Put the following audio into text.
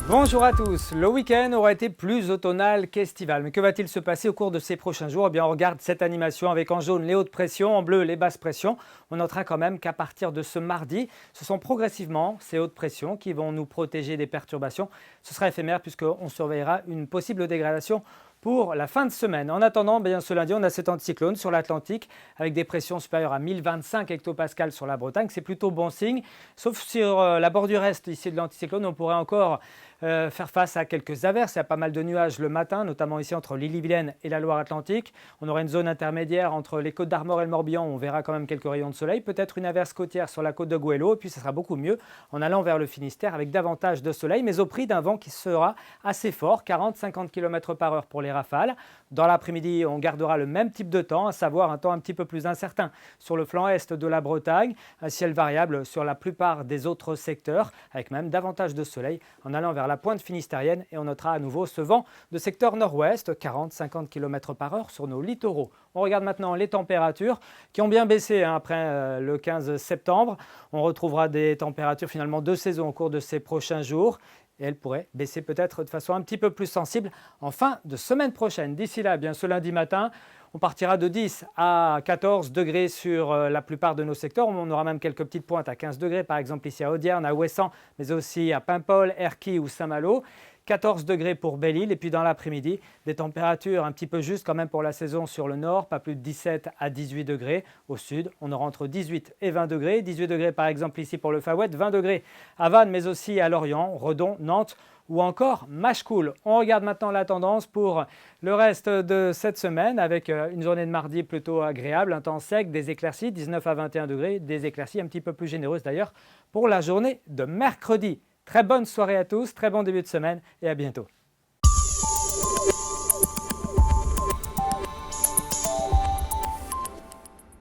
Bonjour à tous. Le week-end aura été plus automnal qu'estival. Mais que va-t-il se passer au cours de ces prochains jours? Eh bien, on regarde cette animation avec en jaune les hautes pressions, en bleu les basses pressions. On notera quand même qu'à partir de ce mardi, ce sont progressivement ces hautes pressions qui vont nous protéger des perturbations. Ce sera éphémère puisqu'on surveillera une possible dégradation pour la fin de semaine. En attendant, bien, ce lundi, on a cet anticyclone sur l'Atlantique avec des pressions supérieures à 1025 hectopascales sur la Bretagne. C'est plutôt bon signe, sauf sur la bordure est ici de l'anticyclone, on pourrait encore faire face à quelques averses. Il y a pas mal de nuages le matin, notamment ici entre l'Ille-et-Vilaine et la Loire-Atlantique. On aura une zone intermédiaire entre les côtes d'Armor et le Morbihan où on verra quand même quelques rayons de soleil. Peut-être une averse côtière sur la côte de Goëlo. Et puis ce sera beaucoup mieux en allant vers le Finistère avec davantage de soleil, mais au prix d'un vent qui sera assez fort, 40-50 km/h pour les rafales. Dans l'après-midi, on gardera le même type de temps, à savoir un temps un petit peu plus incertain sur le flanc est de la Bretagne, un ciel variable sur la plupart des autres secteurs, avec même davantage de soleil en allant vers la pointe finistérienne, et on notera à nouveau ce vent de secteur nord-ouest, 40-50 km/h sur nos littoraux. On regarde maintenant les températures qui ont bien baissé après le 15 septembre. On retrouvera des températures finalement de saison au cours de ces prochains jours. Et elle pourrait baisser peut-être de façon un petit peu plus sensible en fin de semaine prochaine. D'ici là, bien ce lundi matin, on partira de 10 à 14 degrés sur la plupart de nos secteurs. On aura même quelques petites pointes à 15 degrés, par exemple ici à Audierne, à Ouessant, mais aussi à Paimpol, Erquy ou Saint-Malo. 14 degrés pour Belle-Île, et puis dans l'après-midi, des températures un petit peu justes quand même pour la saison sur le nord, pas plus de 17 à 18 degrés. Au sud, on aura entre 18 et 20 degrés. 18 degrés par exemple ici pour le Fawet, 20 degrés à Vannes, mais aussi à Lorient, Redon, Nantes ou encore Machecoul. On regarde maintenant la tendance pour le reste de cette semaine avec une journée de mardi plutôt agréable, un temps sec, des éclaircies, 19 à 21 degrés, des éclaircies un petit peu plus généreuses d'ailleurs pour la journée de mercredi. Très bonne soirée à tous, très bon début de semaine et à bientôt.